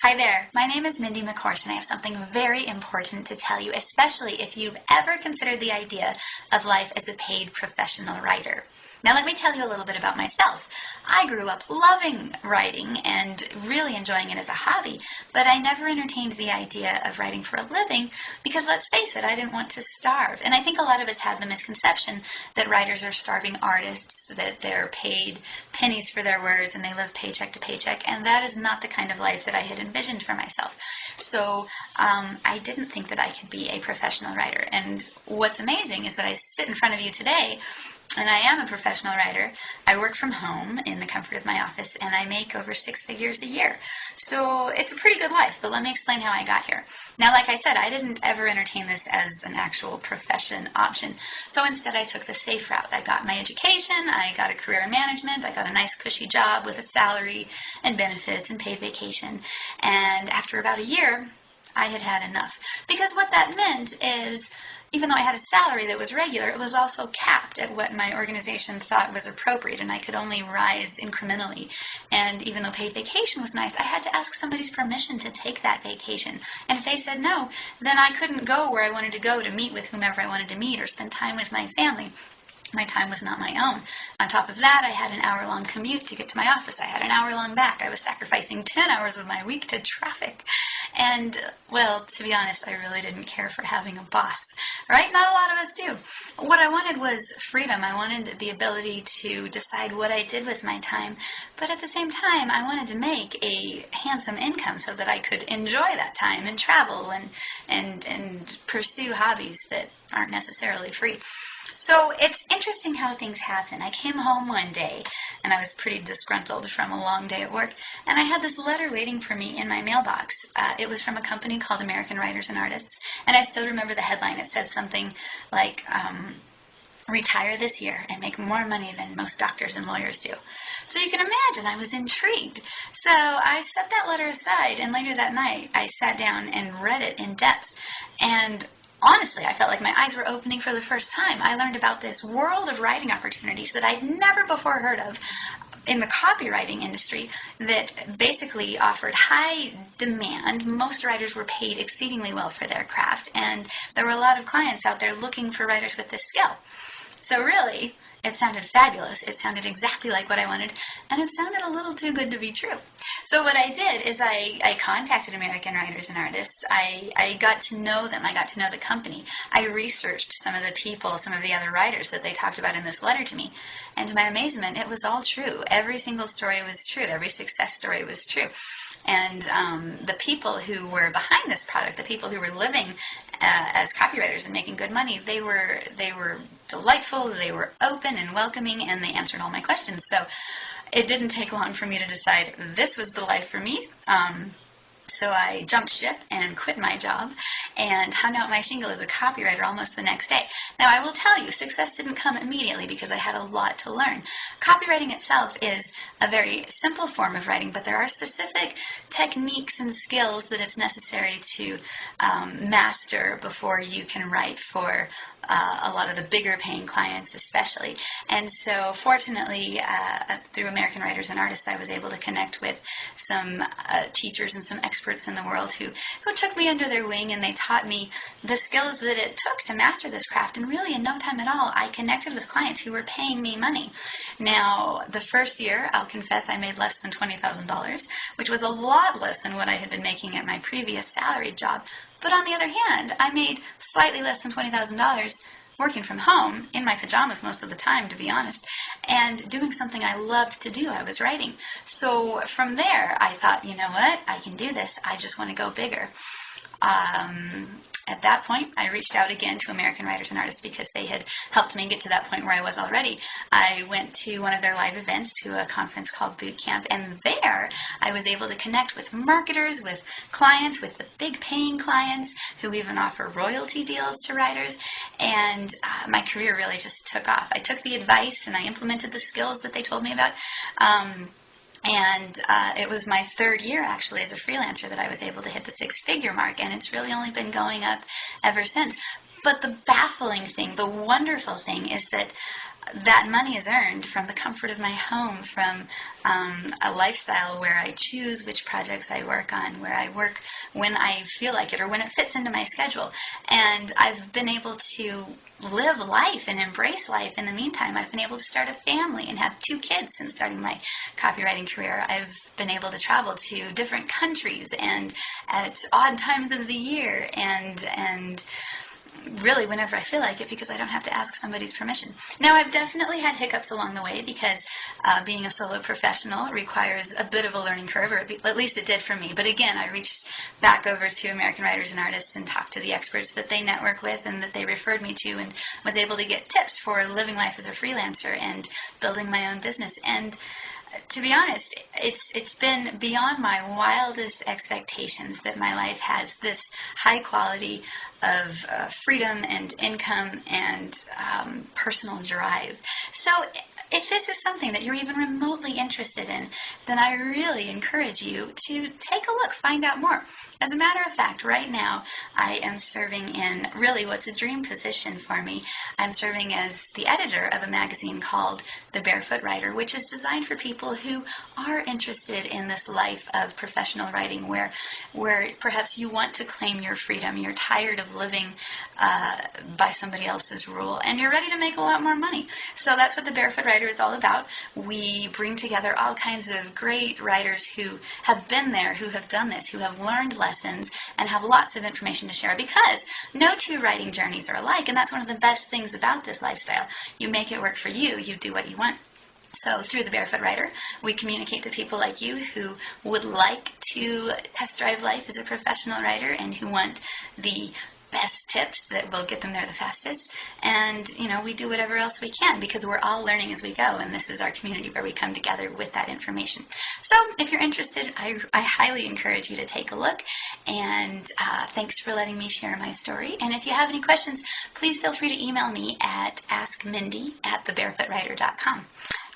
Hi there, my name is Mindy McHorse and I have something very important to tell you, especially if you've ever considered the idea of life as a paid professional writer. Now let me tell you a little bit about myself. I grew up loving writing and really enjoying it as a hobby, but I never entertained the idea of writing for a living because, let's face it, I didn't want to starve. And I think a lot of us have the misconception that writers are starving artists, that they're paid pennies for their words and they live paycheck to paycheck, and that is not the kind of life that I had envisioned for myself. So I didn't think that I could be a professional writer. And what's amazing is that I sit in front of you today and I am a professional writer. I work from home in the comfort of my office, and I make over 6 figures a year. So it's a pretty good life, but let me explain how I got here. Now, like I said, I didn't ever entertain this as an actual profession option. So instead, I took the safe route. I got my education, I got a career in management, I got a nice cushy job with a salary and benefits and paid vacation. And after about a year, I had had enough. Because what that meant is, even though I had a salary that was regular, it was also capped at what my organization thought was appropriate, and I could only rise incrementally. And even though paid vacation was nice, I had to ask somebody's permission to take that vacation. And if they said no, then I couldn't go where I wanted to go to meet with whomever I wanted to meet or spend time with my family. My time was not my own. On top of that, I had an hour-long commute to get to my office. I had an hour-long back. I was sacrificing 10 hours of my week to traffic. And, well, to be honest, I really didn't care for having a boss. Right? Not a lot of us do. What I wanted was freedom. I wanted the ability to decide what I did with my time. But at the same time, I wanted to make a handsome income so that I could enjoy that time and travel and pursue hobbies that aren't necessarily free. So it's interesting how things happen. I came home one day, and I was pretty disgruntled from a long day at work, and I had this letter waiting for me in my mailbox. It was from a company called American Writers and Artists, and I still remember the headline. It said something like, retire this year and make more money than most doctors and lawyers do. So you can imagine I was intrigued. So I set that letter aside, and later that night I sat down and read it in depth. And honestly, I felt like my eyes were opening for the first time. I learned about this world of writing opportunities that I'd never before heard of in the copywriting industry that basically offered high demand. Most writers were paid exceedingly well for their craft, and there were a lot of clients out there looking for writers with this skill. So really, it sounded fabulous. It sounded exactly like what I wanted, and it sounded a little too good to be true. So what I did is I contacted American Writers and Artists. I got to know them. I got to know the company. I researched some of the people, some of the other writers that they talked about in this letter to me, and to my amazement, it was all true. Every single story was true. Every success story was true. And the people who were behind this product, the people who were living as copywriters and making good money, they were delightful, they were open and welcoming, and they answered all my questions. So it didn't take long for me to decide this was the life for me. So I jumped ship and quit my job and hung out my shingle as a copywriter almost the next day. Now, I will tell you, success didn't come immediately because I had a lot to learn. Copywriting itself is a very simple form of writing, but there are specific techniques and skills that it's necessary to master before you can write for a lot of the bigger paying clients especially. And so fortunately, through American Writers and Artists, I was able to connect with some teachers and some experts in the world who took me under their wing, and they taught me the skills that it took to master this craft. And really, in no time at all, I connected with clients who were paying me money. Now, the first year, I'll confess, I made less than $20,000, which was a lot less than what I had been making at my previous salaried job. But on the other hand, I made slightly less than $20,000 working from home, in my pajamas most of the time, to be honest, and doing something I loved to do. I was writing. So from there, I thought, you know what, I can do this. I just want to go bigger. At that point, I reached out again to American Writers and Artists because they had helped me get to that point where I was already. I went to one of their live events, to a conference called Boot Camp, and there I was able to connect with marketers, with clients, with the big paying clients who even offer royalty deals to writers, and my career really just took off. I took the advice and I implemented the skills that they told me about. And it was my third year, actually, as a freelancer that I was able to hit the 6-figure mark, and it's really only been going up ever since. But the baffling thing, the wonderful thing, is that that money is earned from the comfort of my home, from a lifestyle where I choose which projects I work on, where I work when I feel like it or when it fits into my schedule. And I've been able to live life and embrace life in the meantime. I've been able to start a family and have 2 kids since starting my copywriting career. I've been able to travel to different countries and at odd times of the year and really whenever I feel like it, because I don't have to ask somebody's permission. Now, I've definitely had hiccups along the way because being a solo professional requires a bit of a learning curve, or at least it did for me. But again, I reached back over to American writers and artists and talked to the experts that they network with and that they referred me to, and was able to get tips for living life as a freelancer and building my own business. And to be honest, it's been beyond my wildest expectations that my life has this high quality of freedom and income and personal drive. So if this is something that you're even remotely interested in, then I really encourage you to take a look, find out more. As a matter of fact, right now I am serving in really what's a dream position for me. I'm serving as the editor of a magazine called The Barefoot Writer, which is designed for people who are interested in this life of professional writing where perhaps you want to claim your freedom, you're tired of living by somebody else's rule, and you're ready to make a lot more money. So that's what The Barefoot Writer is all about. We bring together all kinds of great writers who have been there, who have done this, who have learned lessons, and have lots of information to share, because no 2 writing journeys are alike, and that's one of the best things about this lifestyle. You make it work for you. You do what you want. So through The Barefoot Writer, we communicate to people like you who would like to test drive life as a professional writer and who want the best tips that will get them there the fastest. And, we do whatever else we can because we're all learning as we go, and this is our community where we come together with that information. So if you're interested, I highly encourage you to take a look, and thanks for letting me share my story. And if you have any questions, please feel free to email me at askmindy@thebarefootvwriter.com.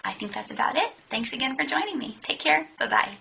I think that's about it. Thanks again for joining me. Take care. Bye-bye.